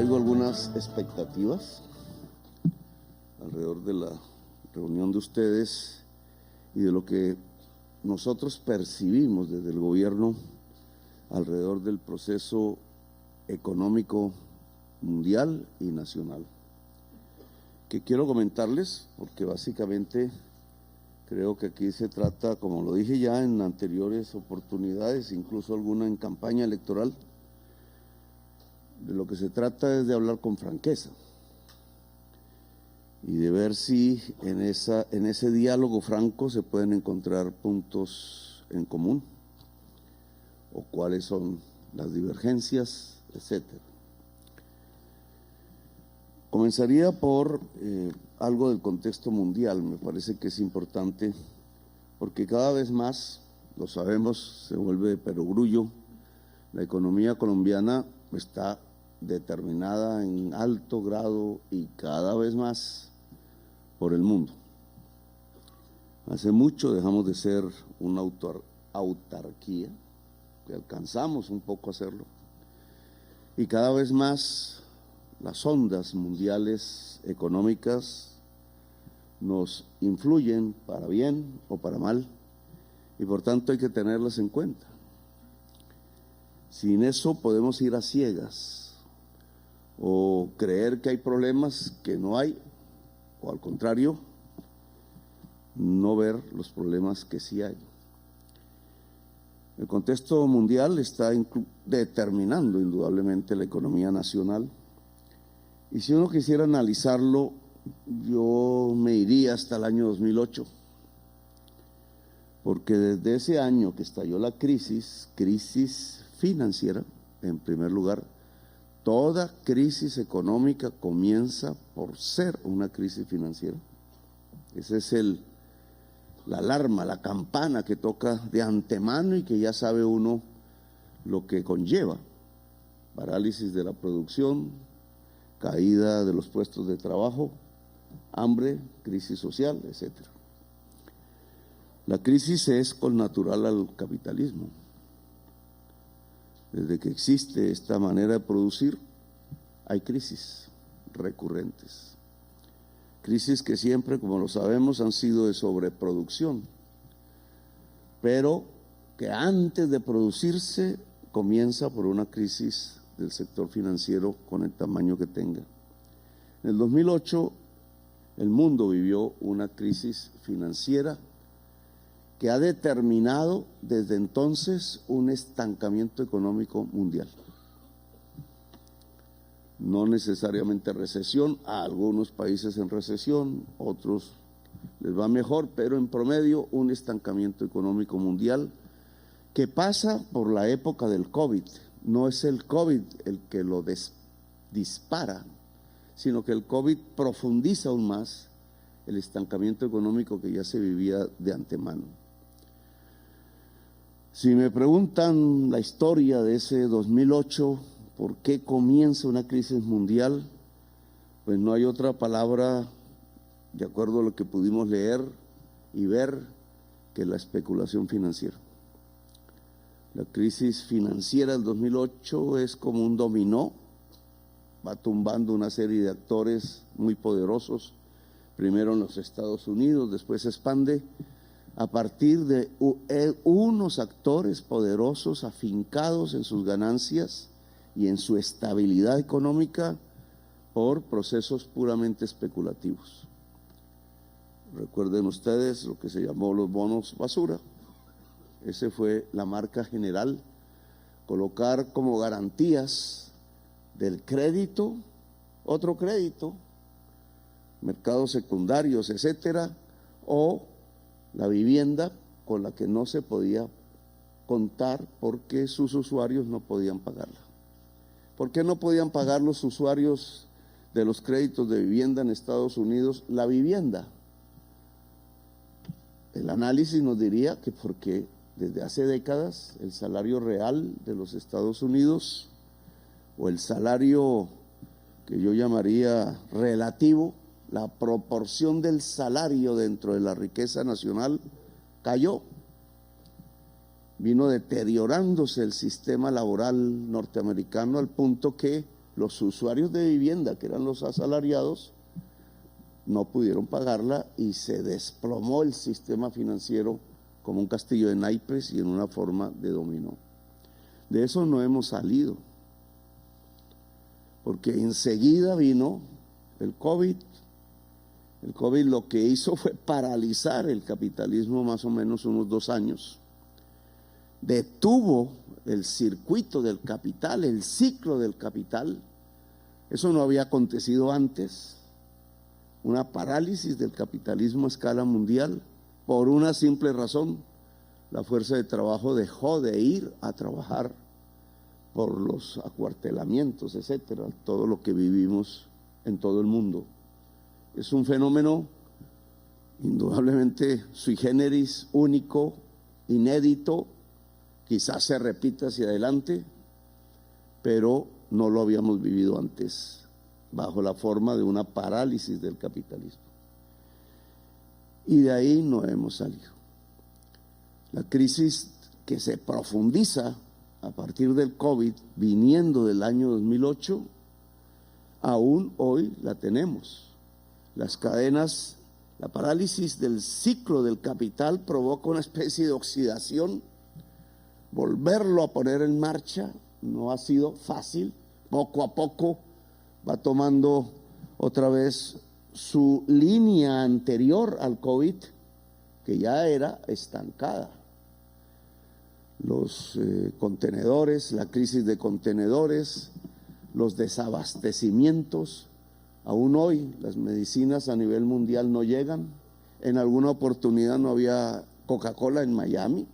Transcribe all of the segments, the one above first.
traigo algunas expectativas alrededor de la reunión de ustedes y de lo que nosotros percibimos desde el gobierno alrededor del proceso económico mundial y nacional, que quiero comentarles porque básicamente creo que aquí se trata, como lo dije ya en anteriores oportunidades, incluso alguna en campaña electoral, de lo que se trata es de hablar con franqueza y de ver si en ese diálogo franco se pueden encontrar puntos en común o cuáles son las divergencias, etcétera. Comenzaría por algo del contexto mundial. Me parece que es importante porque cada vez más, lo sabemos, se vuelve de perogrullo, la economía colombiana está determinada en alto grado y cada vez más por el mundo. Hace mucho dejamos de ser una autarquía, que alcanzamos un poco a hacerlo, y cada vez más las ondas mundiales económicas nos influyen para bien o para mal, y por tanto hay que tenerlas en cuenta. Sin eso podemos ir a ciegas o creer que hay problemas que no hay, o al contrario, no ver los problemas que sí hay. El contexto mundial está determinando indudablemente la economía nacional, y si uno quisiera analizarlo, yo me iría hasta el año 2008, porque desde ese año que estalló la crisis financiera, en primer lugar, toda crisis económica comienza por ser una crisis financiera. Esa es la alarma, la campana que toca de antemano y que ya sabe uno lo que conlleva: parálisis de la producción, caída de los puestos de trabajo, hambre, crisis social, etcétera. La crisis es connatural al capitalismo. Desde que existe esta manera de producir, hay crisis recurrentes. Crisis que siempre, como lo sabemos, han sido de sobreproducción, pero que antes de producirse comienza por una crisis del sector financiero con el tamaño que tenga. En el 2008, el mundo vivió una crisis financiera que ha determinado desde entonces un estancamiento económico mundial. No necesariamente recesión, a algunos países en recesión, otros les va mejor, pero en promedio un estancamiento económico mundial que pasa por la época del COVID. No es el COVID el que lo dispara, sino que el COVID profundiza aún más el estancamiento económico que ya se vivía de antemano. Si me preguntan la historia de ese 2008, ¿por qué comienza una crisis mundial? Pues no hay otra palabra, de acuerdo a lo que pudimos leer y ver, que la especulación financiera. La crisis financiera del 2008 es como un dominó, va tumbando una serie de actores muy poderosos, primero en los Estados Unidos, después se expande a partir de unos actores poderosos afincados en sus ganancias y en su estabilidad económica por procesos puramente especulativos. Recuerden ustedes lo que se llamó los bonos basura. Esa fue la marca general, colocar como garantías del crédito, otro crédito, mercados secundarios, etcétera, o la vivienda con la que no se podía contar porque sus usuarios no podían pagarla. ¿Por qué no podían pagar los usuarios de los créditos de vivienda en Estados Unidos la vivienda? El análisis nos diría que porque desde hace décadas el salario real de los Estados Unidos, o el salario que yo llamaría relativo, la proporción del salario dentro de la riqueza nacional, cayó. Vino deteriorándose el sistema laboral norteamericano al punto que los usuarios de vivienda, que eran los asalariados, no pudieron pagarla y se desplomó el sistema financiero como un castillo de naipes y en una forma de dominó. De eso no hemos salido, porque enseguida vino el COVID. El COVID lo que hizo fue paralizar el capitalismo más o menos unos 2 años. Detuvo el circuito del capital, el ciclo del capital. Eso no había acontecido antes. Una parálisis del capitalismo a escala mundial por una simple razón: la fuerza de trabajo dejó de ir a trabajar por los acuartelamientos, etcétera, todo lo que vivimos en todo el mundo. Es un fenómeno indudablemente sui generis, único, inédito, quizás se repita hacia adelante, pero no lo habíamos vivido antes, bajo la forma de una parálisis del capitalismo. Y de ahí no hemos salido. La crisis que se profundiza a partir del COVID, viniendo del año 2008, aún hoy la tenemos. Las cadenas, la parálisis del ciclo del capital provoca una especie de oxidación. Volverlo a poner en marcha no ha sido fácil. Poco a poco va tomando otra vez su línea anterior al COVID, que ya era estancada. Los contenedores, la crisis de contenedores, los desabastecimientos. Aún hoy las medicinas a nivel mundial no llegan. En alguna oportunidad no había Coca-Cola en Miami.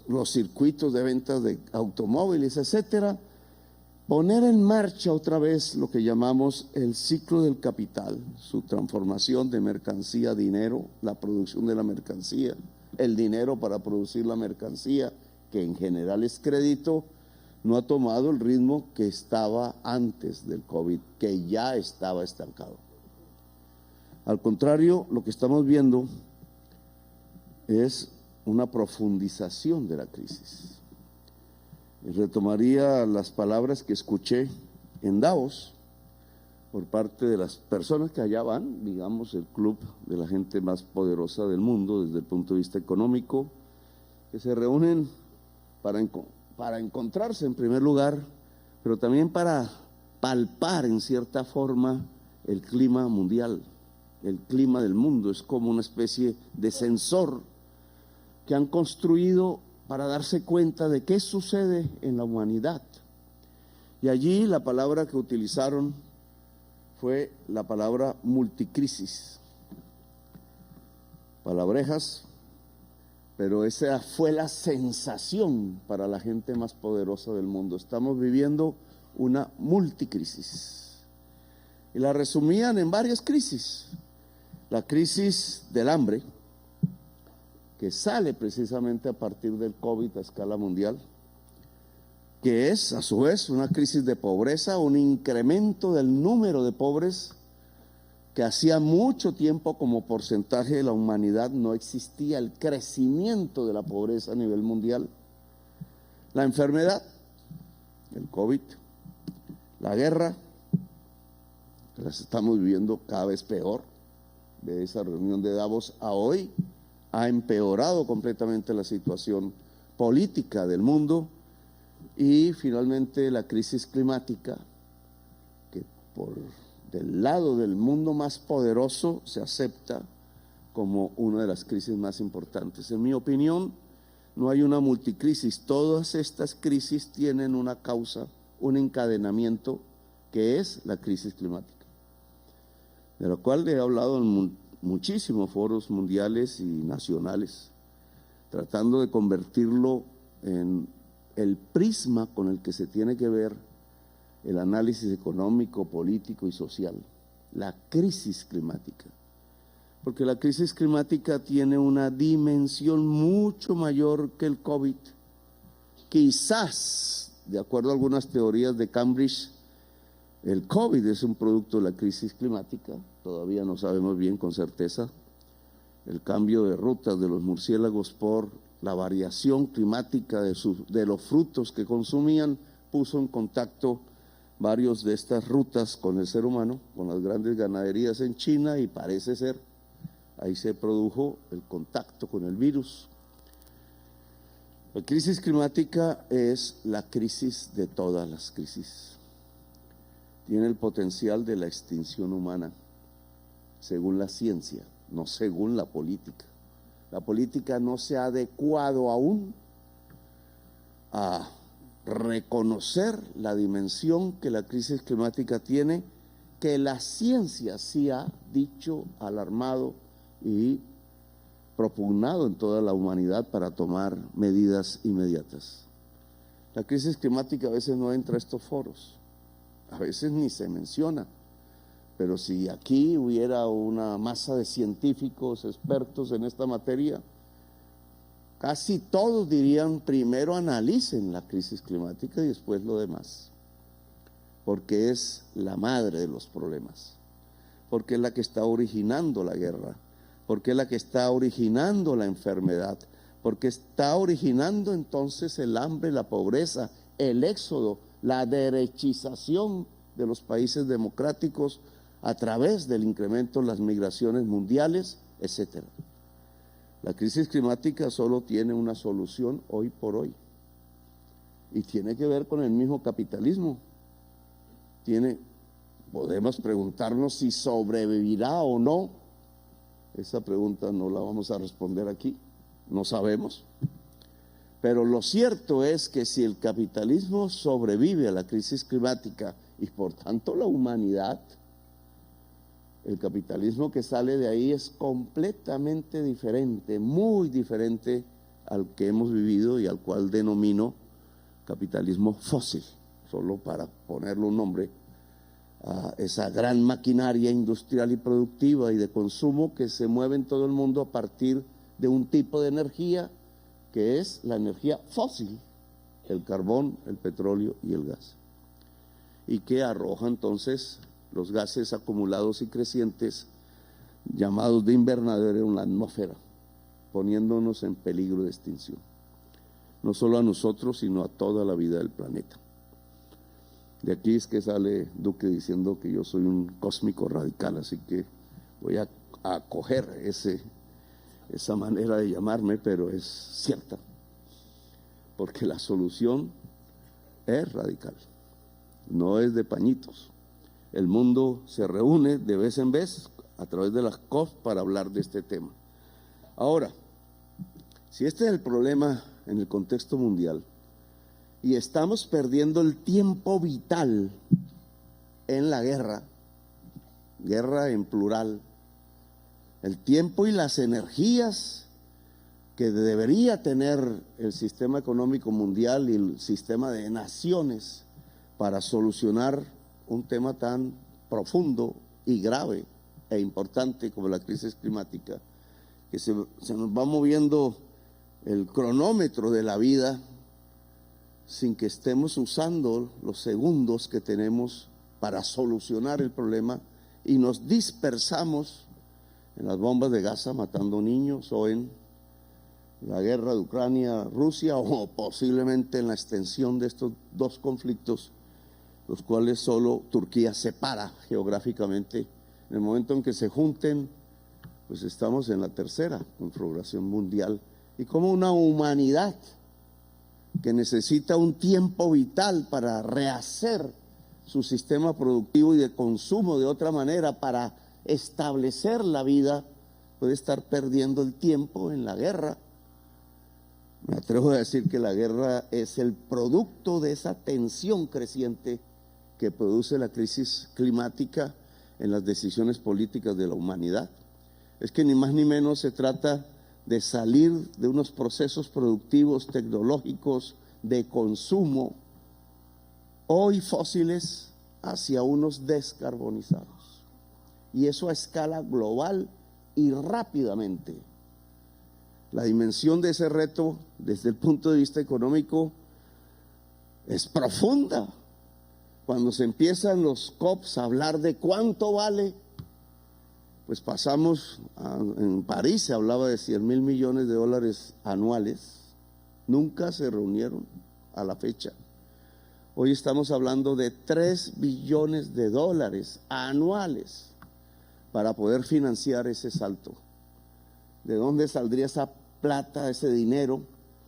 Los circuitos de ventas de automóviles, etcétera. Poner en marcha otra vez lo que llamamos el ciclo del capital, su transformación de mercancía a dinero, la producción de la mercancía, el dinero para producir la mercancía, que en general es crédito, no ha tomado el ritmo que estaba antes del COVID, que ya estaba estancado. Al contrario, lo que estamos viendo es una profundización de la crisis. Y retomaría las palabras que escuché en Davos por parte de las personas que allá van, digamos, el club de la gente más poderosa del mundo desde el punto de vista económico, que se reúnen para encontrarse en primer lugar, pero también para palpar en cierta forma el clima mundial, el clima del mundo. Es como una especie de sensor que han construido para darse cuenta de qué sucede en la humanidad. Y allí la palabra que utilizaron fue la palabra multicrisis. Palabrejas, pero esa fue la sensación para la gente más poderosa del mundo. Estamos viviendo una multicrisis. Y la resumían en varias crisis. La crisis del hambre, que sale precisamente a partir del COVID a escala mundial, que es a su vez una crisis de pobreza, un incremento del número de pobres que hacía mucho tiempo como porcentaje de la humanidad no existía, el crecimiento de la pobreza a nivel mundial, la enfermedad, el COVID, la guerra, que las estamos viviendo cada vez peor. De esa reunión de Davos a hoy ha empeorado completamente la situación política del mundo. Y finalmente la crisis climática, que por del lado del mundo más poderoso se acepta como una de las crisis más importantes. En mi opinión, no hay una multicrisis. Todas estas crisis tienen una causa, un encadenamiento, que es la crisis climática, de la cual he hablado en muchísimos foros mundiales y nacionales, tratando de convertirlo en el prisma con el que se tiene que ver el análisis económico, político y social, la crisis climática. Porque la crisis climática tiene una dimensión mucho mayor que el COVID. Quizás, de acuerdo a algunas teorías de Cambridge, el COVID es un producto de la crisis climática, todavía no sabemos bien con certeza. El cambio de rutas de los murciélagos por la variación climática de los frutos que consumían puso en contacto varios de estas rutas con el ser humano, con las grandes ganaderías en China, y parece ser, ahí se produjo el contacto con el virus. La crisis climática es la crisis de todas las crisis. Tiene el potencial de la extinción humana, según la ciencia, no según la política. La política no se ha adecuado aún a reconocer la dimensión que la crisis climática tiene, que la ciencia sí ha dicho, alarmado y propugnado en toda la humanidad para tomar medidas inmediatas. La crisis climática a veces no entra a estos foros, a veces ni se menciona, pero si aquí hubiera una masa de científicos expertos en esta materia, casi todos dirían: primero analicen la crisis climática y después lo demás, porque es la madre de los problemas, porque es la que está originando la guerra, porque es la que está originando la enfermedad, porque está originando entonces el hambre, la pobreza, el éxodo, la derechización de los países democráticos a través del incremento de las migraciones mundiales, etcétera. La crisis climática solo tiene una solución hoy por hoy, y tiene que ver con el mismo capitalismo. Podemos preguntarnos si sobrevivirá o no. Esa pregunta no la vamos a responder aquí, no sabemos. Pero lo cierto es que si el capitalismo sobrevive a la crisis climática y por tanto la humanidad, el capitalismo que sale de ahí es completamente diferente, muy diferente al que hemos vivido y al cual denomino capitalismo fósil, solo para ponerle un nombre a esa gran maquinaria industrial y productiva y de consumo que se mueve en todo el mundo a partir de un tipo de energía que es la energía fósil, el carbón, el petróleo y el gas, y que arroja entonces los gases acumulados y crecientes llamados de invernadero en la atmósfera, poniéndonos en peligro de extinción, no solo a nosotros, sino a toda la vida del planeta. De aquí es que sale Duque diciendo que yo soy un cósmico radical, así que voy a acoger esa manera de llamarme, pero es cierta, porque la solución es radical, no es de pañitos. El mundo se reúne de vez en vez a través de las COP para hablar de este tema. Ahora, si este es el problema en el contexto mundial y estamos perdiendo el tiempo vital en la guerra en plural, el tiempo y las energías que debería tener el sistema económico mundial y el sistema de naciones para solucionar un tema tan profundo y grave e importante como la crisis climática, que se nos va moviendo el cronómetro de la vida sin que estemos usando los segundos que tenemos para solucionar el problema, y nos dispersamos en las bombas de Gaza matando niños, o en la guerra de Ucrania-Rusia, o posiblemente en la extensión de estos dos conflictos, los cuales solo Turquía separa geográficamente. En el momento en que se junten, pues estamos en la tercera conflagración mundial, y como una humanidad que necesita un tiempo vital para rehacer su sistema productivo y de consumo de otra manera, para establecer la vida, puede estar perdiendo el tiempo en la guerra. Me atrevo a decir que la guerra es el producto de esa tensión creciente que produce la crisis climática en las decisiones políticas de la humanidad. Es que ni más ni menos se trata de salir de unos procesos productivos, tecnológicos, de consumo, hoy fósiles, hacia unos descarbonizados. Y eso a escala global y rápidamente. La dimensión de ese reto, desde el punto de vista económico, es profunda. Cuando se empiezan los COPs a hablar de cuánto vale, pues pasamos, en París se hablaba de 100,000 millones de dólares anuales, nunca se reunieron a la fecha. Hoy estamos hablando de 3 billones de dólares anuales para poder financiar ese salto. ¿De dónde saldría esa plata, ese dinero,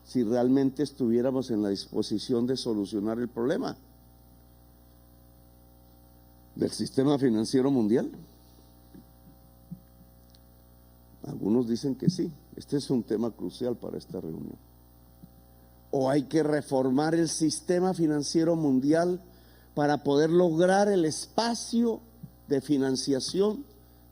si realmente estuviéramos en la disposición de solucionar el problema? ¿Del sistema financiero mundial? Algunos dicen que sí. Este es un tema crucial para esta reunión. ¿O hay que reformar el sistema financiero mundial para poder lograr el espacio de financiación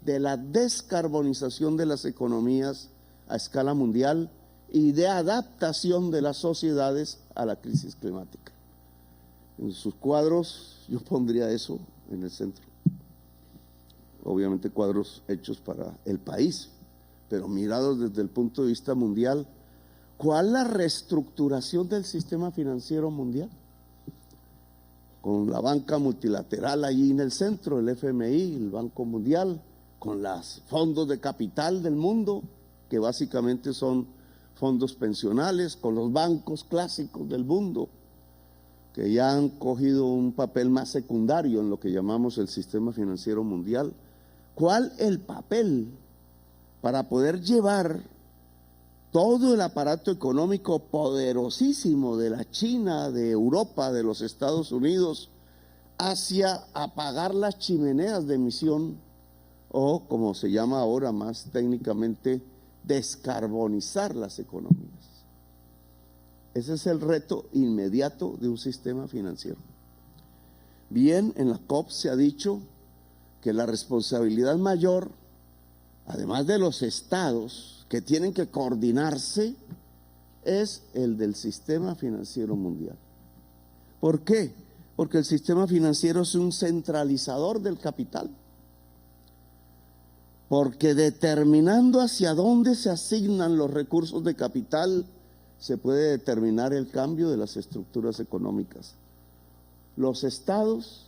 de la descarbonización de las economías a escala mundial y de adaptación de las sociedades a la crisis climática? En sus cuadros yo pondría eso en el centro. Obviamente cuadros hechos para el país, pero mirados desde el punto de vista mundial. ¿Cuál es la reestructuración del sistema financiero mundial? Con la banca multilateral allí en el centro, el FMI, el Banco Mundial, con los fondos de capital del mundo, que básicamente son fondos pensionales, con los bancos clásicos del mundo, que ya han cogido un papel más secundario en lo que llamamos el sistema financiero mundial. ¿Cuál el papel para poder llevar todo el aparato económico poderosísimo de la China, de Europa, de los Estados Unidos, hacia apagar las chimeneas de emisión, o como se llama ahora más técnicamente, descarbonizar las economías? Ese es el reto inmediato de un sistema financiero. Bien, en la COP se ha dicho que la responsabilidad mayor, además de los estados que tienen que coordinarse, es el del sistema financiero mundial. ¿Por qué? Porque el sistema financiero es un centralizador del capital. Porque determinando hacia dónde se asignan los recursos de capital, se puede determinar el cambio de las estructuras económicas. Los estados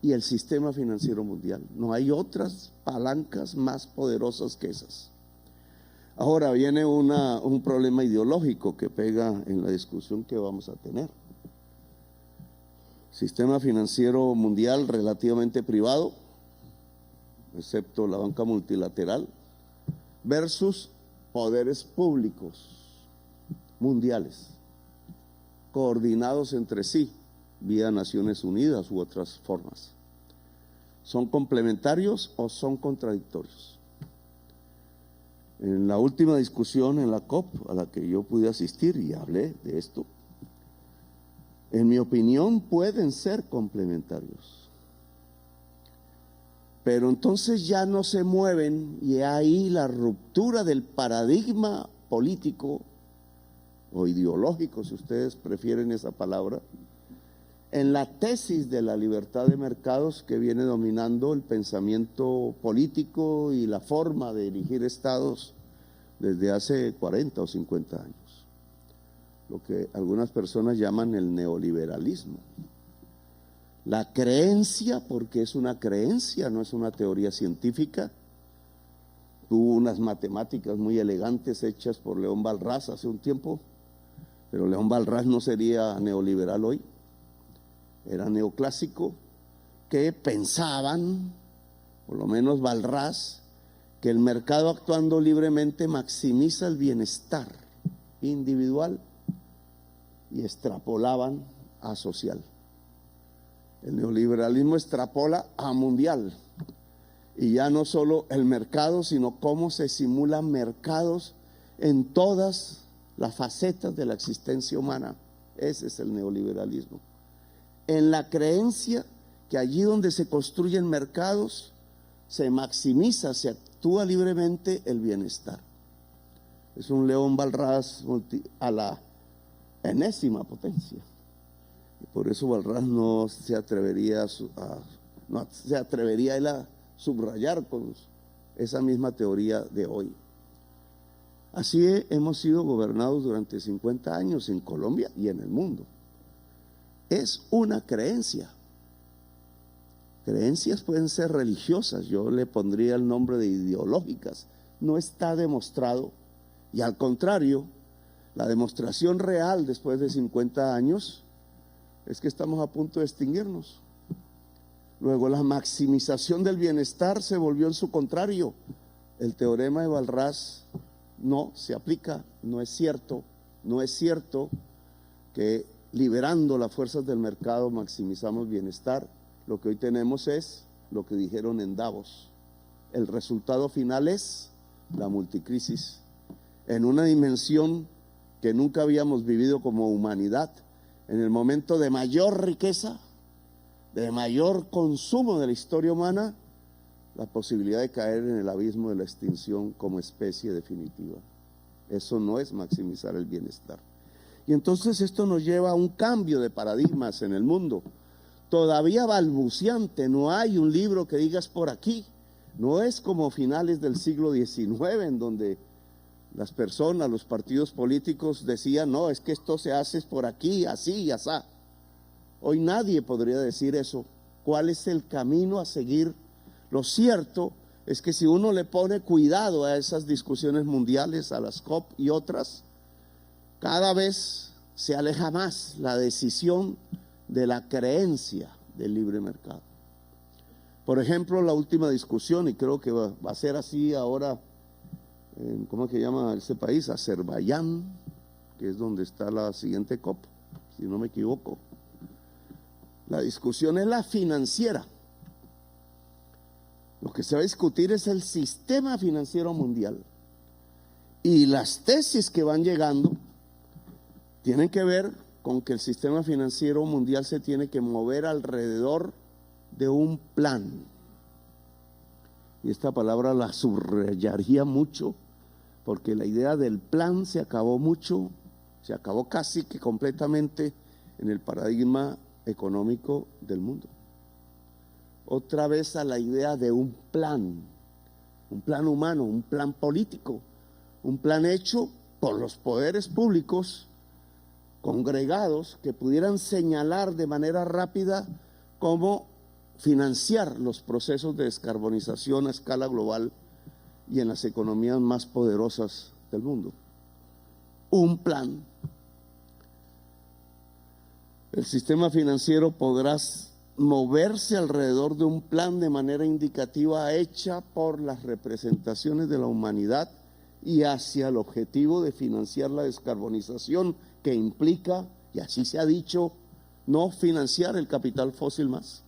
y el sistema financiero mundial. No hay otras palancas más poderosas que esas. Ahora viene un problema ideológico que pega en la discusión que vamos a tener. Sistema financiero mundial relativamente privado, excepto la banca multilateral, versus poderes públicos mundiales, coordinados entre sí, vía Naciones Unidas u otras formas. ¿Son complementarios o son contradictorios? En la última discusión en la COP a la que yo pude asistir y hablé de esto, en mi opinión pueden ser complementarios, pero entonces ya no se mueven, y ahí la ruptura del paradigma político o ideológico, si ustedes prefieren esa palabra, en la tesis de la libertad de mercados que viene dominando el pensamiento político y la forma de dirigir estados desde hace 40 o 50 años, lo que algunas personas llaman el neoliberalismo. La creencia, porque es una creencia, no es una teoría científica. Tuvo unas matemáticas muy elegantes hechas por León Walras hace un tiempo, pero León Walras no sería neoliberal hoy. Era neoclásico, que pensaban, por lo menos Walras, que el mercado actuando libremente maximiza el bienestar individual y extrapolaban a social. El neoliberalismo extrapola a mundial, y ya no solo el mercado, sino cómo se simulan mercados en todas las facetas de la existencia humana. Ese es el neoliberalismo. En la creencia que allí donde se construyen mercados se maximiza, se actúa libremente el bienestar. Es un León Walras a la enésima potencia, y por eso Walras no se atrevería él a subrayar con esa misma teoría de hoy. Así hemos sido gobernados durante 50 años en Colombia y en el mundo. Es una creencia. Creencias pueden ser religiosas, yo le pondría el nombre de ideológicas. No está demostrado, y al contrario, la demostración real después de 50 años es que estamos a punto de extinguirnos. Luego, la maximización del bienestar se volvió en su contrario. El teorema de Walras no se aplica, no es cierto que liberando las fuerzas del mercado maximizamos bienestar. Lo que hoy tenemos es lo que dijeron en Davos. El resultado final es la multicrisis en una dimensión que nunca habíamos vivido como humanidad, en el momento de mayor riqueza, de mayor consumo de la historia humana, la posibilidad de caer en el abismo de la extinción como especie definitiva. Eso no es maximizar el bienestar. Y entonces esto nos lleva a un cambio de paradigmas en el mundo, todavía balbuceante. No hay un libro que digas por aquí. No es como finales del siglo XIX, en donde las personas, los partidos políticos decían, no, es que esto se hace por aquí, así y así. Hoy nadie podría decir eso. ¿Cuál es el camino a seguir? Lo cierto es que si uno le pone cuidado a esas discusiones mundiales, a las COP y otras, cada vez se aleja más la decisión de la creencia del libre mercado. Por ejemplo, la última discusión, y creo que va a ser así ahora, ¿cómo es que llama ese país? Azerbaiyán, que es donde está la siguiente COP, si no me equivoco. La discusión es la financiera. Lo que se va a discutir es el sistema financiero mundial. Y las tesis que van llegando tienen que ver con que el sistema financiero mundial se tiene que mover alrededor de un plan. Y esta palabra la subrayaría mucho, porque la idea del plan se acabó casi que completamente en el paradigma económico del mundo. Otra vez a la idea de un plan humano, un plan político, un plan hecho por los poderes públicos congregados que pudieran señalar de manera rápida cómo financiar los procesos de descarbonización a escala global y en las economías más poderosas del mundo. Un plan. El sistema financiero podrá moverse alrededor de un plan de manera indicativa hecha por las representaciones de la humanidad y hacia el objetivo de financiar la descarbonización, que implica, y así se ha dicho, no financiar el capital fósil más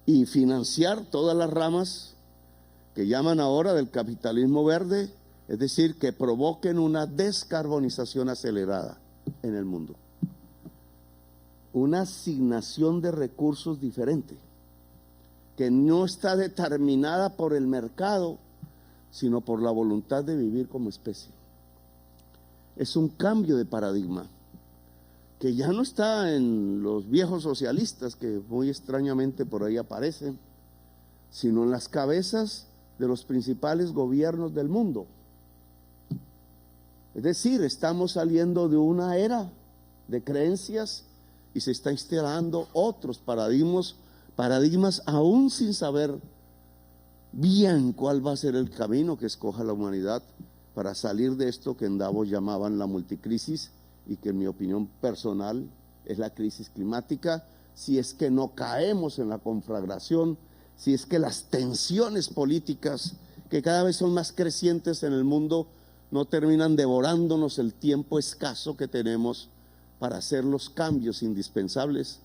y financiar todas las ramas que llaman ahora del capitalismo verde, es decir, que provoquen una descarbonización acelerada en el mundo. Una asignación de recursos diferente, que no está determinada por el mercado, sino por la voluntad de vivir como especie. Es un cambio de paradigma, que ya no está en los viejos socialistas, que muy extrañamente por ahí aparecen, sino en las cabezas de los principales gobiernos del mundo. Es decir, estamos saliendo de una era de creencias y se está instalando otros paradigmas aún sin saber bien cuál va a ser el camino que escoja la humanidad para salir de esto que en Davos llamaban la multicrisis, y que en mi opinión personal es la crisis climática, si es que no caemos en la conflagración, si es que las tensiones políticas que cada vez son más crecientes en el mundo no terminan devorándonos el tiempo escaso que tenemos para hacer los cambios indispensables.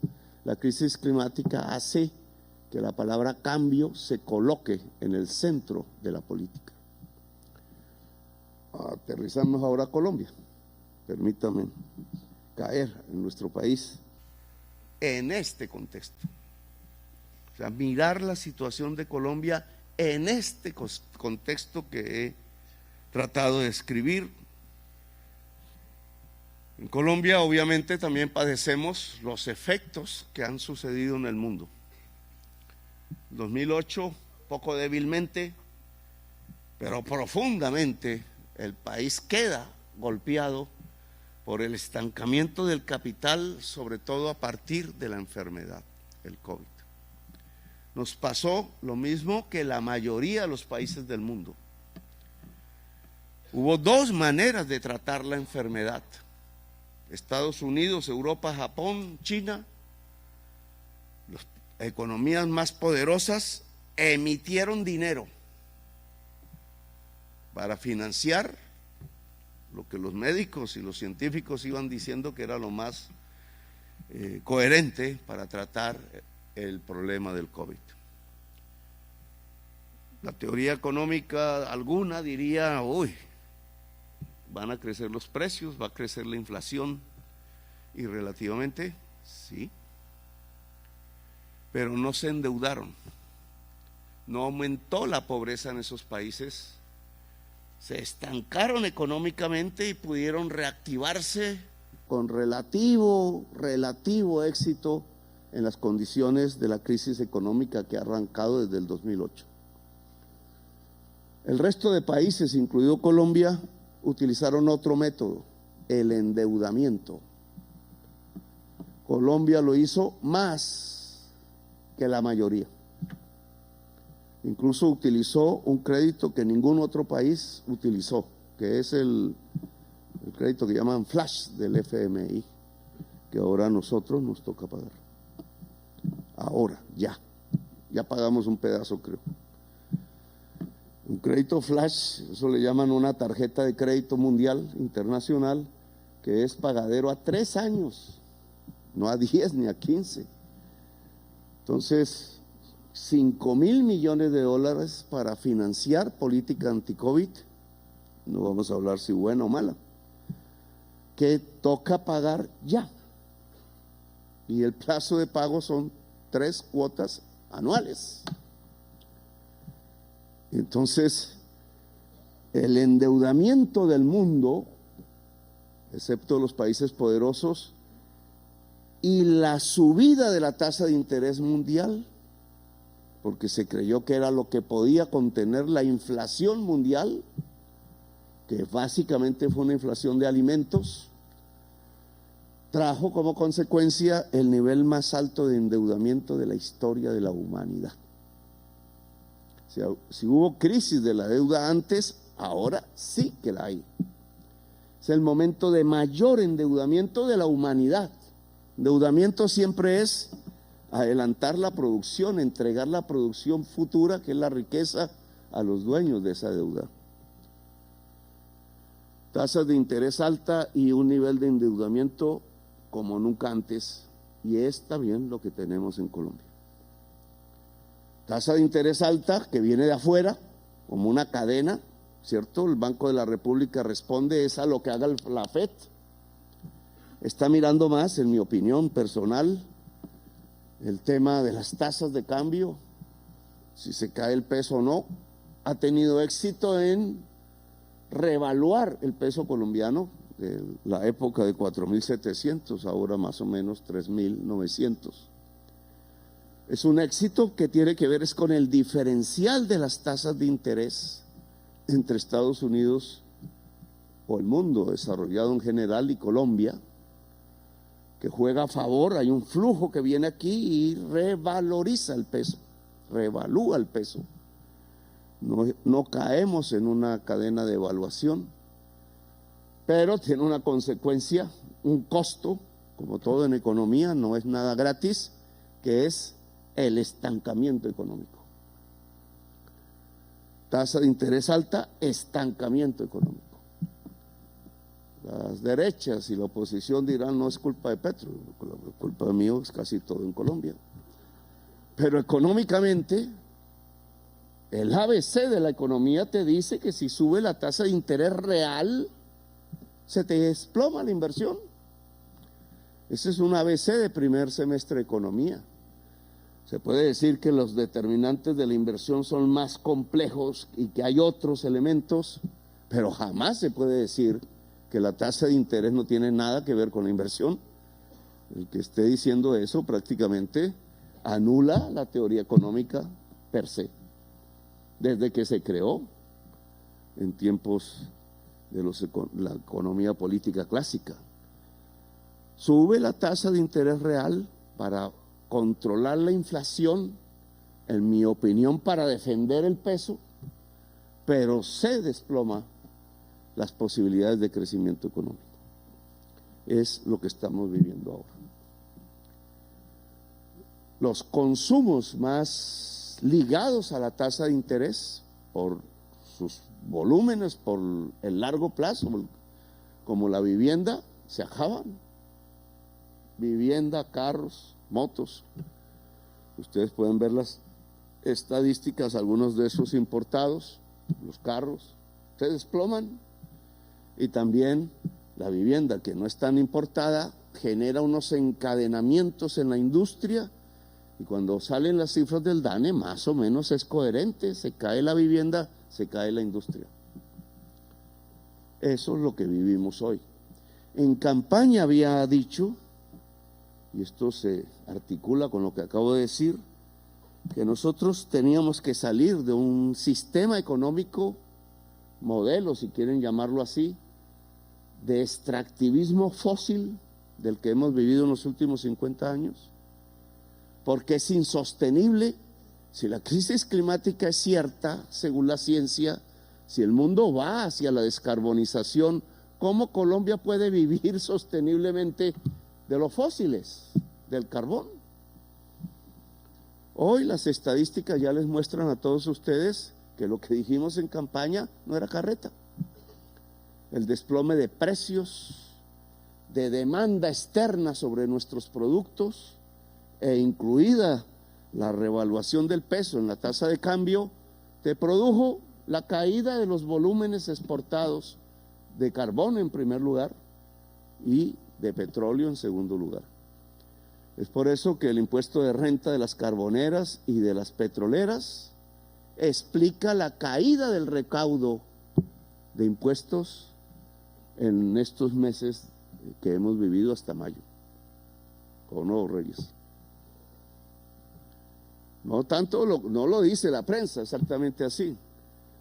La crisis climática hace que la palabra cambio se coloque en el centro de la política. Aterrizamos ahora a Colombia. Permítame caer en nuestro país en este contexto. O sea, mirar la situación de Colombia en este contexto que he tratado de describir. En Colombia obviamente también padecemos los efectos que han sucedido en el mundo. 2008, poco débilmente, pero profundamente, el país queda golpeado por el estancamiento del capital, sobre todo a partir de la enfermedad, el COVID. Nos pasó lo mismo que la mayoría de los países del mundo. Hubo dos maneras de tratar la enfermedad. Estados Unidos, Europa, Japón, China, las economías más poderosas, emitieron dinero para financiar lo que los médicos y los científicos iban diciendo que era lo más coherente para tratar el problema del COVID. La teoría económica alguna diría, uy, van a crecer los precios, va a crecer la inflación, y relativamente sí, pero no se endeudaron, no aumentó la pobreza en esos países, se estancaron económicamente y pudieron reactivarse con relativo éxito en las condiciones de la crisis económica que ha arrancado desde el 2008. El resto de países, incluido Colombia, utilizaron otro método, el endeudamiento. Colombia lo hizo más que la mayoría. Incluso utilizó un crédito que ningún otro país utilizó, que es el crédito que llaman flash del FMI, que ahora a nosotros nos toca pagar. Ahora, ya pagamos un pedazo, creo. Un crédito flash, eso le llaman una tarjeta de crédito mundial, internacional, que es pagadero a 3 años, no a 10 ni a 15. Entonces, 5.000 millones de dólares para financiar política anti-COVID, no vamos a hablar si buena o mala, que toca pagar ya. Y el plazo de pago son 3 cuotas anuales. Entonces, el endeudamiento del mundo, excepto los países poderosos, y la subida de la tasa de interés mundial, porque se creyó que era lo que podía contener la inflación mundial, que básicamente fue una inflación de alimentos, trajo como consecuencia el nivel más alto de endeudamiento de la historia de la humanidad. Si hubo crisis de la deuda antes, ahora sí que la hay. Es el momento de mayor endeudamiento de la humanidad. Endeudamiento siempre es adelantar la producción, entregar la producción futura, que es la riqueza, a los dueños de esa deuda. Tasas de interés alta y un nivel de endeudamiento como nunca antes, y es también lo que tenemos en Colombia. Tasa de interés alta que viene de afuera, como una cadena, ¿cierto? El Banco de la República responde es a lo que haga la FED. Está mirando más, en mi opinión personal, el tema de las tasas de cambio, si se cae el peso o no. Ha tenido éxito en reevaluar el peso colombiano de la época de 4.700, ahora más o menos 3.900. Es un éxito que tiene que ver es con el diferencial de las tasas de interés entre Estados Unidos o el mundo desarrollado en general y Colombia, que juega a favor. Hay un flujo que viene aquí y revaloriza el peso, reevalúa el peso. No caemos en una cadena de evaluación, pero tiene una consecuencia, un costo, como todo en economía, no es nada gratis, que es el estancamiento económico. Tasa de interés alta, estancamiento económico. Las derechas y la oposición dirán no es culpa de Petro, la culpa mío es casi todo en Colombia. Pero económicamente, el ABC de la economía te dice que si sube la tasa de interés real, se te desploma la inversión. Ese es un ABC de primer semestre de economía. Se puede decir que los determinantes de la inversión son más complejos y que hay otros elementos, pero jamás se puede decir que la tasa de interés no tiene nada que ver con la inversión. El que esté diciendo eso prácticamente anula la teoría económica per se, desde que se creó en tiempos de la economía política clásica. Sube la tasa de interés real para controlar la inflación, en mi opinión, para defender el peso, pero se desploma las posibilidades de crecimiento económico. es lo que estamos viviendo ahora. Los consumos más ligados a la tasa de interés por sus volúmenes, por el largo plazo, como la vivienda, se acaban. Vivienda, carros, motos. Ustedes pueden ver las estadísticas, algunos de esos importados, los carros, se desploman. Y también la vivienda, que no es tan importada, genera unos encadenamientos en la industria, y cuando salen las cifras del DANE, más o menos es coherente: se cae la vivienda, se cae la industria. Eso es lo que vivimos hoy. En campaña había dicho, y esto se articula con lo que acabo de decir, que nosotros teníamos que salir de un sistema económico, modelo, si quieren llamarlo así, de extractivismo fósil del que hemos vivido en los últimos 50 años, porque es insostenible. Si la crisis climática es cierta, según la ciencia, si el mundo va hacia la descarbonización, ¿cómo Colombia puede vivir sosteniblemente de los fósiles, del carbón? Hoy las estadísticas ya les muestran a todos ustedes que lo que dijimos en campaña no era carreta. El desplome de precios, de demanda externa sobre nuestros productos, e incluida la revaluación del peso en la tasa de cambio, te produjo la caída de los volúmenes exportados de carbón en primer lugar y de petróleo en segundo lugar. Es por eso que el impuesto de renta de las carboneras y de las petroleras explica la caída del recaudo de impuestos en estos meses que hemos vivido hasta mayo. ¿O no, Reyes? No tanto, no lo dice la prensa exactamente así.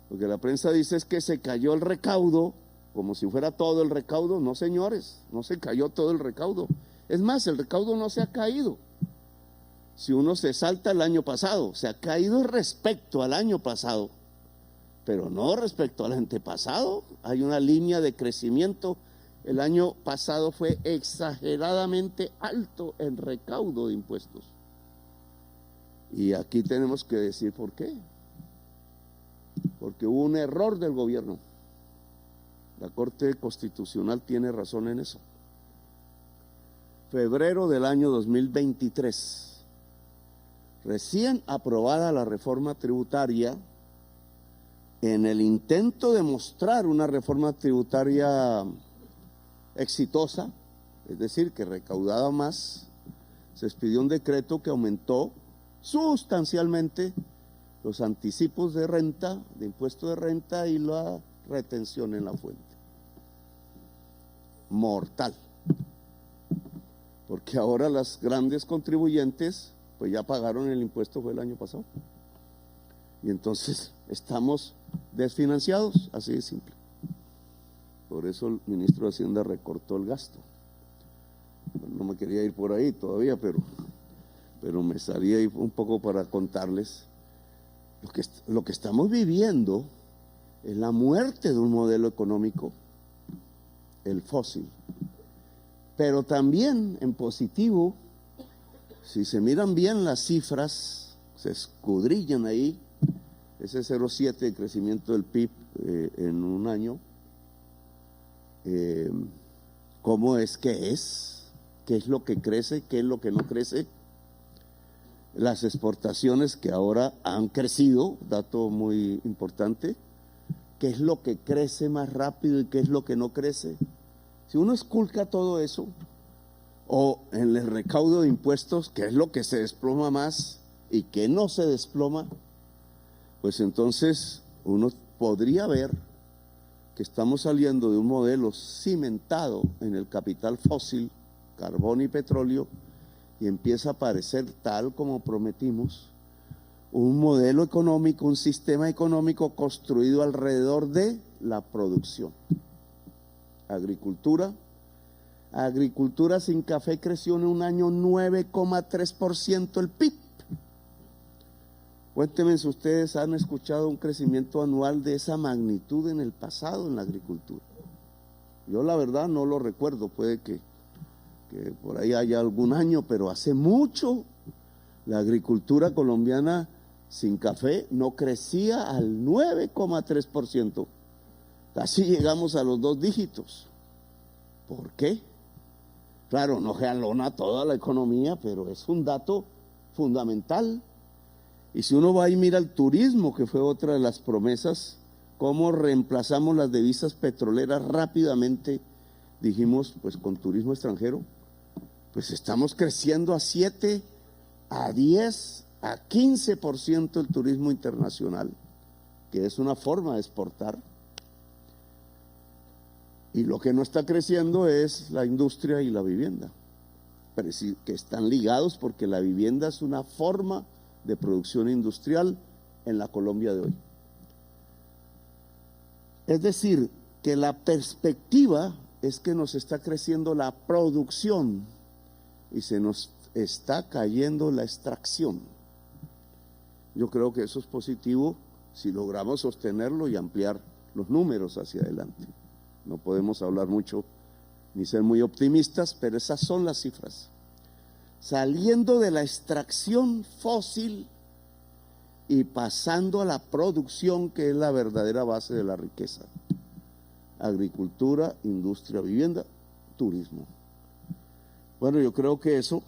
Lo que la prensa dice es que se cayó el recaudo, como si fuera todo el recaudo. No, señores, no se cayó todo el recaudo. Es más, el recaudo no se ha caído. Si uno se salta el año pasado, se ha caído respecto al año pasado, pero no respecto al antepasado. Hay una línea de crecimiento. El año pasado fue exageradamente alto el recaudo de impuestos. Y aquí tenemos que decir por qué. Porque hubo un error del gobierno. La Corte Constitucional tiene razón en eso. Febrero del año 2023, recién aprobada la reforma tributaria, en el intento de mostrar una reforma tributaria exitosa, es decir, que recaudaba más, se expidió un decreto que aumentó sustancialmente los anticipos de renta, de impuesto de renta, y la retención en la fuente. Mortal. Porque ahora las grandes contribuyentes pues ya pagaron el impuesto, fue el año pasado. Y entonces estamos desfinanciados, así de simple. Por eso el ministro de Hacienda recortó el gasto. Bueno, no me quería ir por ahí todavía, pero me salía ahí un poco para contarles lo que estamos viviendo es la muerte de un modelo económico, el fósil. Pero también en positivo, si se miran bien las cifras, se escudrillan ahí, ese 0,7 de crecimiento del PIB en un año, ¿cómo es que es? ¿Qué es lo que crece? ¿Qué es lo que no crece? Las exportaciones que ahora han crecido, dato muy importante. ¿Qué es lo que crece más rápido y qué es lo que no crece? Si uno esculca todo eso, o en el recaudo de impuestos, ¿qué es lo que se desploma más y qué no se desploma? Pues entonces uno podría ver que estamos saliendo de un modelo cimentado en el capital fósil, carbón y petróleo, y empieza a aparecer, tal como prometimos, un modelo económico, un sistema económico construido alrededor de la producción. Agricultura sin café creció en un año 9,3% el PIB. Cuéntenme si ustedes han escuchado un crecimiento anual de esa magnitud en el pasado en la agricultura. Yo la verdad no lo recuerdo, puede que que por ahí haya algún año, pero hace mucho la agricultura colombiana sin café no crecía al 9,3%. Casi llegamos a los 2 dígitos. ¿Por qué? Claro, no jalona toda la economía, pero es un dato fundamental. Y si uno va y mira el turismo, que fue otra de las promesas, cómo reemplazamos las divisas petroleras rápidamente, dijimos, pues con turismo extranjero, pues estamos creciendo a 7, a 10, a 15% el turismo internacional, que es una forma de exportar. Y lo que no está creciendo es la industria y la vivienda, pero sí que están ligados porque la vivienda es una forma de producción industrial en la Colombia de hoy. Es decir, que la perspectiva es que nos está creciendo la producción y se nos está cayendo la extracción. Yo creo que eso es positivo si logramos sostenerlo y ampliar los números hacia adelante. No podemos hablar mucho ni ser muy optimistas, pero esas son las cifras. Saliendo de la extracción fósil y pasando a la producción, que es la verdadera base de la riqueza. Agricultura, industria, vivienda, turismo. Bueno, yo creo que eso,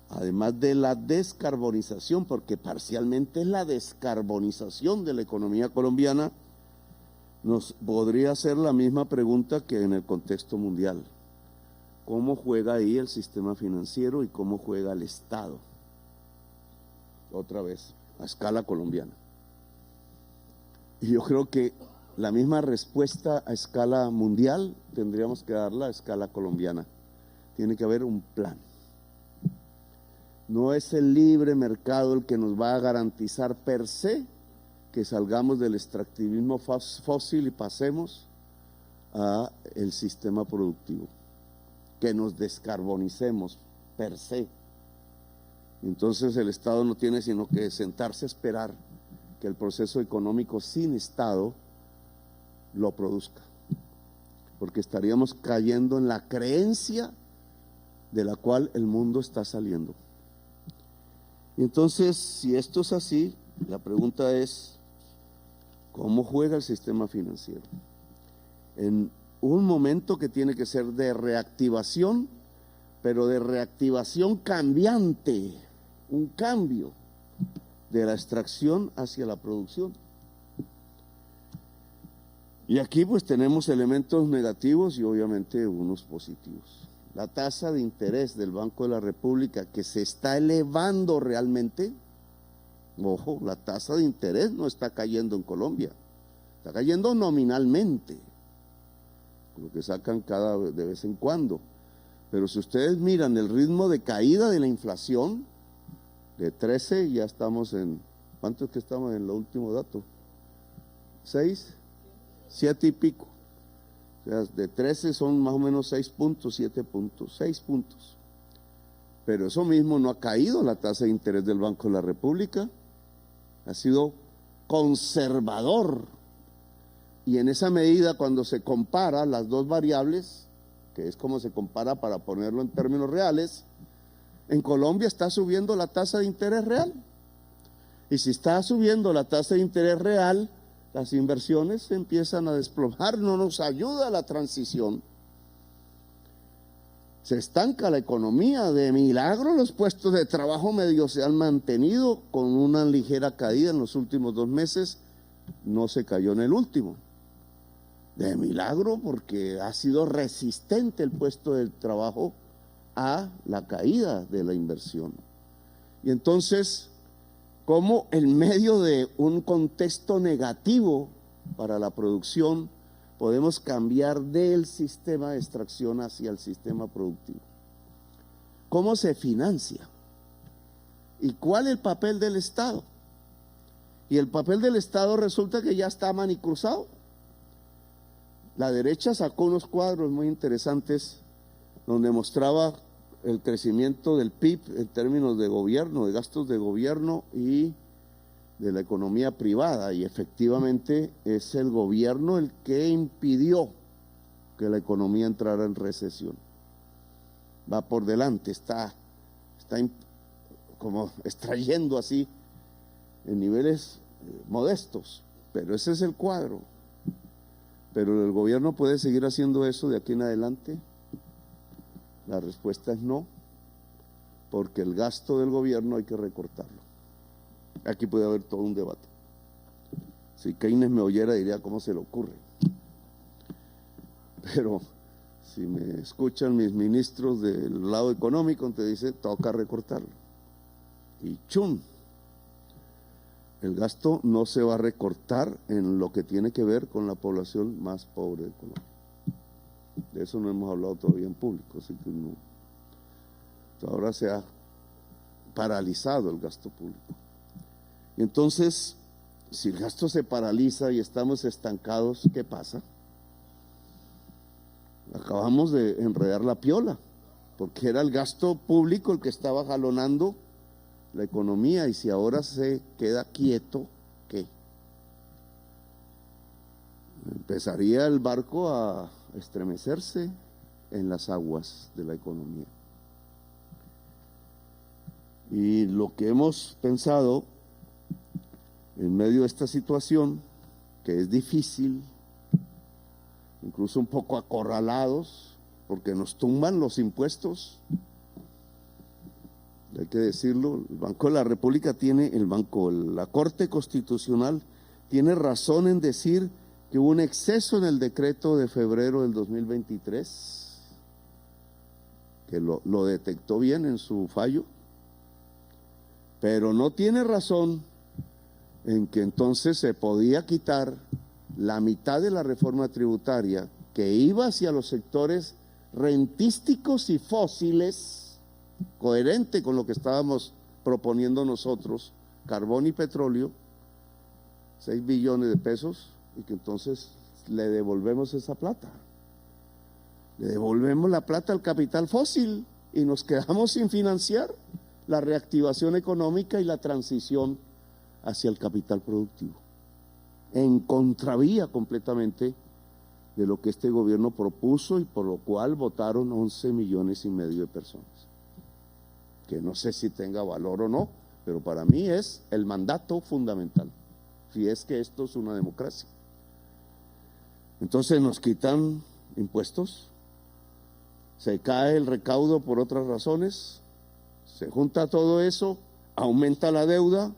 además de la descarbonización, porque parcialmente es la descarbonización de la economía colombiana, nos podría hacer la misma pregunta que en el contexto mundial. ¿Cómo juega ahí el sistema financiero y cómo juega el Estado? Otra vez, a escala colombiana. Y yo creo que la misma respuesta a escala mundial tendríamos que darla a escala colombiana. Tiene que haber un plan. No es el libre mercado el que nos va a garantizar per se que salgamos del extractivismo fósil y pasemos a el sistema productivo, que nos descarbonicemos per se. Entonces el Estado no tiene sino que sentarse a esperar que el proceso económico sin Estado lo produzca, porque estaríamos cayendo en la creencia de la cual el mundo está saliendo. Y entonces, si esto es así, la pregunta es, ¿cómo juega el sistema financiero? En un momento que tiene que ser de reactivación, pero de reactivación cambiante, un cambio de la extracción hacia la producción. Y aquí pues tenemos elementos negativos y obviamente unos positivos. La tasa de interés del Banco de la República, que se está elevando realmente. Ojo, la tasa de interés no está cayendo en Colombia, está cayendo nominalmente, lo que sacan de vez en cuando. Pero si ustedes miran el ritmo de caída de la inflación, de 13 ya estamos en, ¿cuánto es que estamos en el último dato? 6, 7 y pico. O sea, de 13 son más o menos 6 puntos, 7 puntos, 6 puntos. Pero eso mismo no ha caído la tasa de interés del Banco de la República. Ha sido conservador, y en esa medida cuando se compara las dos variables, que es como se compara para ponerlo en términos reales, en Colombia está subiendo la tasa de interés real, y si está subiendo la tasa de interés real, las inversiones se empiezan a desplomar, no nos ayuda la transición. Se estanca la economía, de milagro los puestos de trabajo medio se han mantenido con una ligera caída en los últimos 2 meses, no se cayó en el último. De milagro porque ha sido resistente el puesto de trabajo a la caída de la inversión. Y entonces, ¿cómo en medio de un contexto negativo para la producción podemos cambiar del sistema de extracción hacia el sistema productivo? ¿Cómo se financia? ¿Y cuál es el papel del Estado? Y el papel del Estado resulta que ya está manicruzado. La derecha sacó unos cuadros muy interesantes donde mostraba el crecimiento del PIB en términos de gobierno, de gastos de gobierno y de la economía privada, y efectivamente es el gobierno el que impidió que la economía entrara en recesión. va por delante, está como extrayendo así en niveles modestos, pero ese es el cuadro. Pero el gobierno puede seguir haciendo eso de aquí en adelante. La respuesta es no, porque el gasto del gobierno hay que recortarlo. Aquí puede haber todo un debate. Si Keynes me oyera diría cómo se le ocurre. Pero si me escuchan mis ministros del lado económico, entonces dice, toca recortarlo. Y ¡chum! El gasto no se va a recortar en lo que tiene que ver con la población más pobre de Colombia. De eso no hemos hablado todavía en público, así que no. Ahora se ha paralizado el gasto público. Y entonces, si el gasto se paraliza y estamos estancados, ¿qué pasa? Acabamos de enredar la piola, porque era el gasto público el que estaba jalonando la economía, y si ahora se queda quieto, ¿qué? Empezaría el barco a estremecerse en las aguas de la economía. Y lo que hemos pensado en medio de esta situación, que es difícil, incluso un poco acorralados, porque nos tumban los impuestos. Hay que decirlo, el Banco de la República la Corte Constitucional tiene razón en decir que hubo un exceso en el decreto de febrero del 2023, que lo detectó bien en su fallo, pero no tiene razón en que entonces se podía quitar la mitad de la reforma tributaria que iba hacia los sectores rentísticos y fósiles, coherente con lo que estábamos proponiendo nosotros, carbón y petróleo, 6 billones de pesos, y que entonces le devolvemos esa plata. Le devolvemos la plata al capital fósil y nos quedamos sin financiar la reactivación económica y la transición hacia el capital productivo, en contravía completamente de lo que este gobierno propuso y por lo cual votaron 11,5 millones de personas. Que no sé si tenga valor o no, pero para mí es el mandato fundamental, si es que esto es una democracia. Entonces nos quitan impuestos, se cae el recaudo por otras razones, se junta todo eso, aumenta la deuda,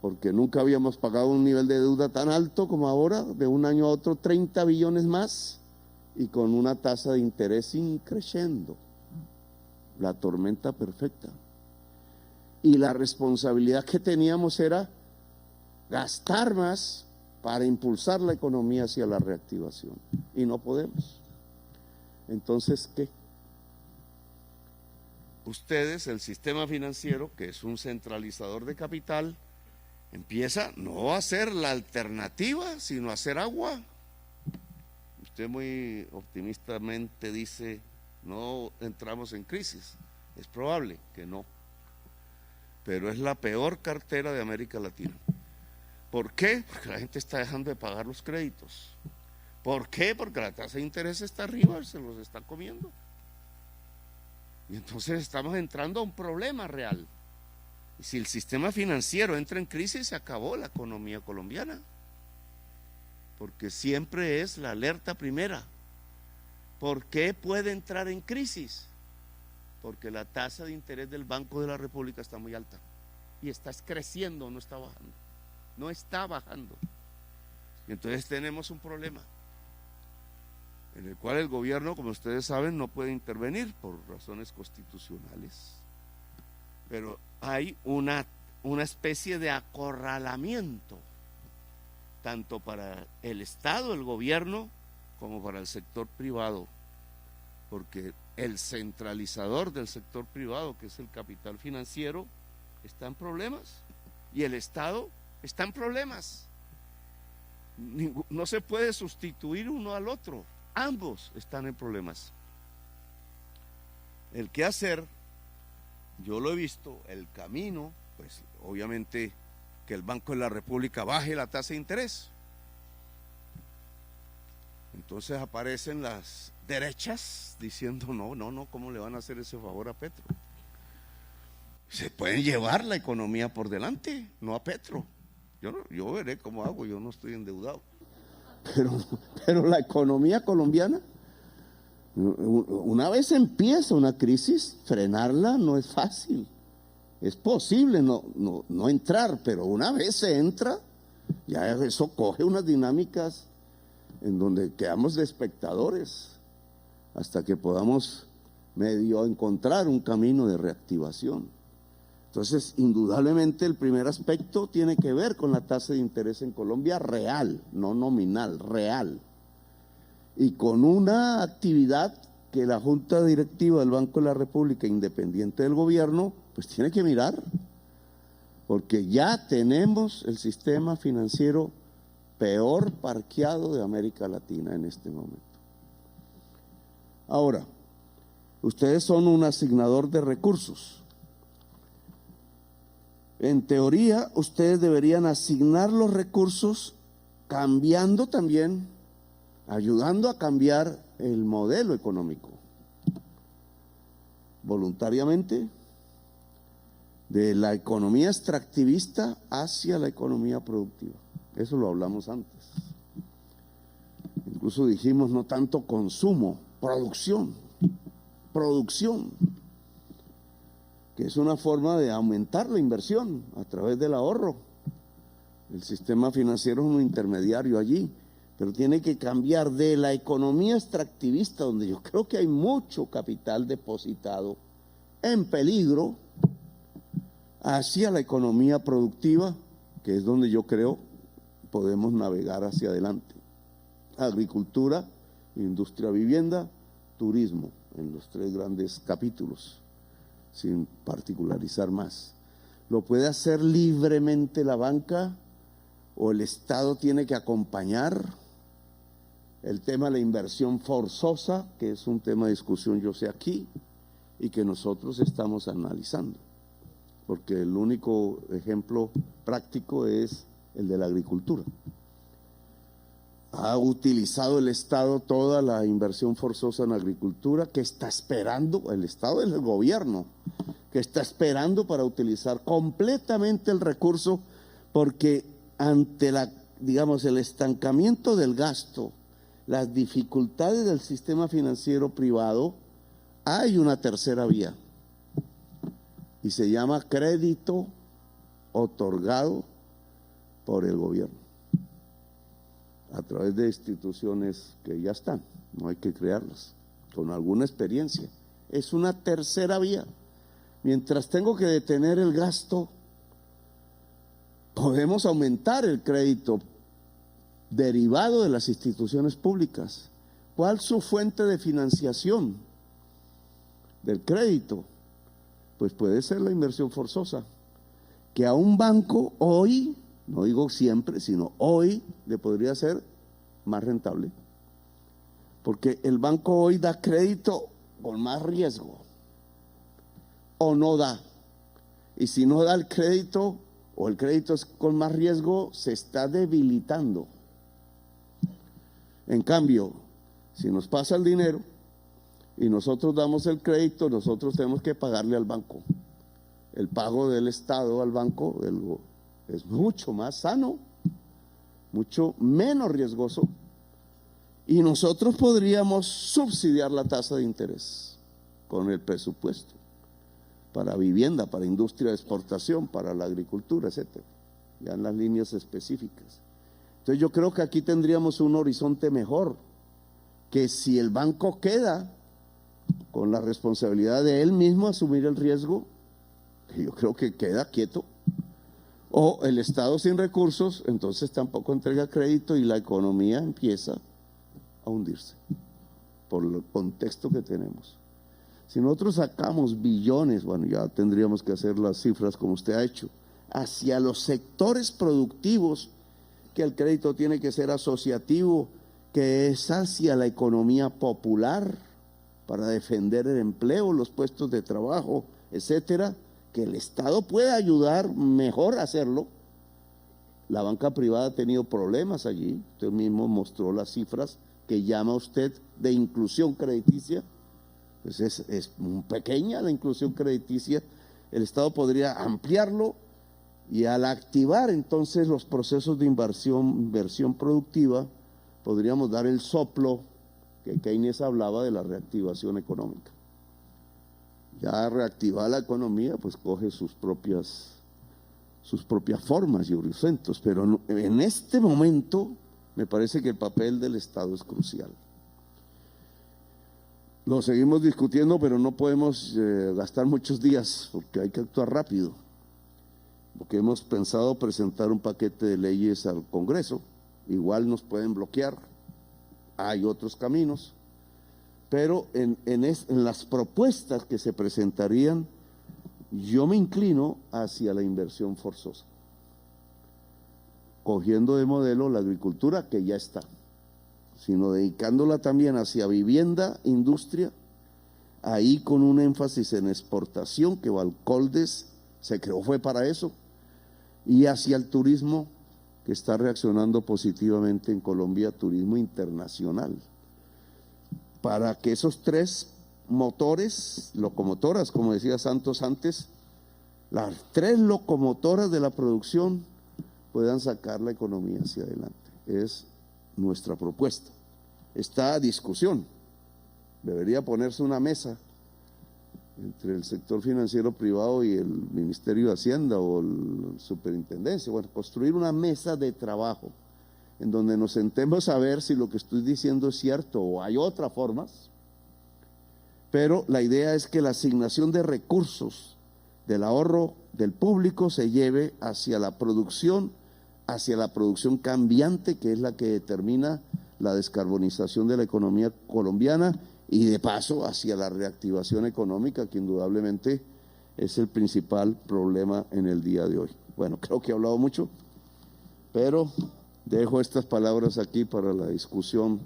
porque nunca habíamos pagado un nivel de deuda tan alto como ahora, de un año a otro 30 billones más, y con una tasa de interés increciendo. La tormenta perfecta. Y la responsabilidad que teníamos era gastar más para impulsar la economía hacia la reactivación. Y no podemos. Entonces, ¿qué? Ustedes, el sistema financiero, que es un centralizador de capital, empieza no a ser la alternativa, sino a hacer agua. Usted muy optimistamente dice, no entramos en crisis. Es probable que no, pero es la peor cartera de América Latina. ¿Por qué? Porque la gente está dejando de pagar los créditos. ¿Por qué? Porque la tasa de interés está arriba, se los está comiendo. Y entonces estamos entrando a un problema real. Y si el sistema financiero entra en crisis, se acabó la economía colombiana. Porque siempre es la alerta primera. ¿Por qué puede entrar en crisis? Porque la tasa de interés del Banco de la República está muy alta y está creciendo, no está bajando. No está bajando. Y entonces tenemos un problema en el cual el gobierno, como ustedes saben, no puede intervenir por razones constitucionales. Pero hay una especie de acorralamiento, tanto para el Estado, el gobierno, como para el sector privado, porque el centralizador del sector privado, que es el capital financiero, está en problemas, y el Estado está en problemas. No se puede sustituir uno al otro, ambos están en problemas. El qué hacer, yo lo he visto, el camino, pues obviamente que el Banco de la República baje la tasa de interés. Entonces aparecen las derechas diciendo no, ¿cómo le van a hacer ese favor a Petro? Se pueden llevar la economía por delante, no a Petro. Yo veré cómo hago, yo no estoy endeudado. Pero la economía colombiana, una vez empieza una crisis, frenarla no es fácil. Es posible no entrar, pero una vez se entra, ya eso coge unas dinámicas en donde quedamos de espectadores hasta que podamos medio encontrar un camino de reactivación. Entonces, indudablemente el primer aspecto tiene que ver con la tasa de interés en Colombia real, no nominal, real. Y con una actividad que la Junta Directiva del Banco de la República, independiente del gobierno, pues tiene que mirar, porque ya tenemos el sistema financiero peor parqueado de América Latina en este momento. Ahora, ustedes son un asignador de recursos. En teoría, ustedes deberían asignar los recursos cambiando también, ayudando a cambiar el modelo económico, voluntariamente, de la economía extractivista hacia la economía productiva. Eso lo hablamos antes. Incluso dijimos no tanto consumo, producción, que es una forma de aumentar la inversión a través del ahorro. El sistema financiero es un intermediario allí, pero tiene que cambiar de la economía extractivista, donde yo creo que hay mucho capital depositado en peligro, hacia la economía productiva, que es donde yo creo podemos navegar hacia adelante. Agricultura, industria, vivienda, turismo, en los tres grandes capítulos, sin particularizar más. ¿Lo puede hacer libremente la banca o el Estado tiene que acompañar? El tema de la inversión forzosa, que es un tema de discusión, yo sé, aquí, y que nosotros estamos analizando, porque el único ejemplo práctico es el de la agricultura. Ha utilizado el Estado toda la inversión forzosa en agricultura, que está esperando, el Estado es el gobierno, que está esperando para utilizar completamente el recurso, porque ante el estancamiento del gasto, las dificultades del sistema financiero privado, hay una tercera vía, y se llama crédito otorgado por el gobierno, a través de instituciones que ya están, no hay que crearlas, con alguna experiencia. Es una tercera vía. Mientras tengo que detener el gasto, podemos aumentar el crédito derivado de las instituciones públicas. ¿Cuál es su fuente de financiación del crédito? Pues puede ser la inversión forzosa, que a un banco hoy, no digo siempre, sino hoy, le podría ser más rentable, porque el banco hoy da crédito con más riesgo, o no da, y si no da el crédito, o el crédito es con más riesgo, se está debilitando. En cambio, si nos pasa el dinero y nosotros damos el crédito, nosotros tenemos que pagarle al banco. El pago del Estado al banco es mucho más sano, mucho menos riesgoso, y nosotros podríamos subsidiar la tasa de interés con el presupuesto para vivienda, para industria de exportación, para la agricultura, etcétera, ya en las líneas específicas. Entonces yo creo que aquí tendríamos un horizonte mejor, que si el banco queda con la responsabilidad de él mismo asumir el riesgo, que yo creo que queda quieto, o el Estado sin recursos, entonces tampoco entrega crédito y la economía empieza a hundirse por el contexto que tenemos. Si nosotros sacamos billones, bueno, ya tendríamos que hacer las cifras como usted ha hecho, hacia los sectores productivos, que el crédito tiene que ser asociativo, que es hacia la economía popular, para defender el empleo, los puestos de trabajo, etcétera, que el Estado puede ayudar mejor a hacerlo. La banca privada ha tenido problemas allí, usted mismo mostró las cifras que llama usted de inclusión crediticia, pues es muy pequeña la inclusión crediticia. El Estado podría ampliarlo y al activar entonces los procesos de inversión productiva, podríamos dar el soplo que Keynes hablaba de la reactivación económica. Ya reactivar la economía, pues coge sus propias formas y horizontes, pero en este momento me parece que el papel del Estado es crucial. Lo seguimos discutiendo, pero no podemos gastar muchos días porque hay que actuar rápido, porque hemos pensado presentar un paquete de leyes al Congreso. Igual nos pueden bloquear, hay otros caminos, pero en las propuestas que se presentarían, yo me inclino hacia la inversión forzosa, cogiendo de modelo la agricultura que ya está, sino dedicándola también hacia vivienda, industria, ahí con un énfasis en exportación, que Valcoldes se creó fue para eso, y hacia el turismo, que está reaccionando positivamente en Colombia, turismo internacional, para que esos tres motores, locomotoras, como decía Santos antes, las tres locomotoras de la producción puedan sacar la economía hacia adelante. Es nuestra propuesta. Está a discusión. Debería ponerse una mesa entre el sector financiero privado y el Ministerio de Hacienda o la Superintendencia. Bueno, construir una mesa de trabajo en donde nos sentemos a ver si lo que estoy diciendo es cierto o hay otras formas, pero la idea es que la asignación de recursos del ahorro del público se lleve hacia la producción cambiante, que es la que determina la descarbonización de la economía colombiana, y de paso hacia la reactivación económica, que indudablemente es el principal problema en el día de hoy. Bueno, creo que he hablado mucho, pero dejo estas palabras aquí para la discusión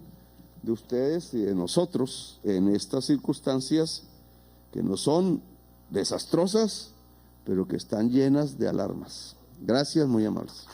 de ustedes y de nosotros en estas circunstancias que no son desastrosas, pero que están llenas de alarmas. Gracias, muy amables.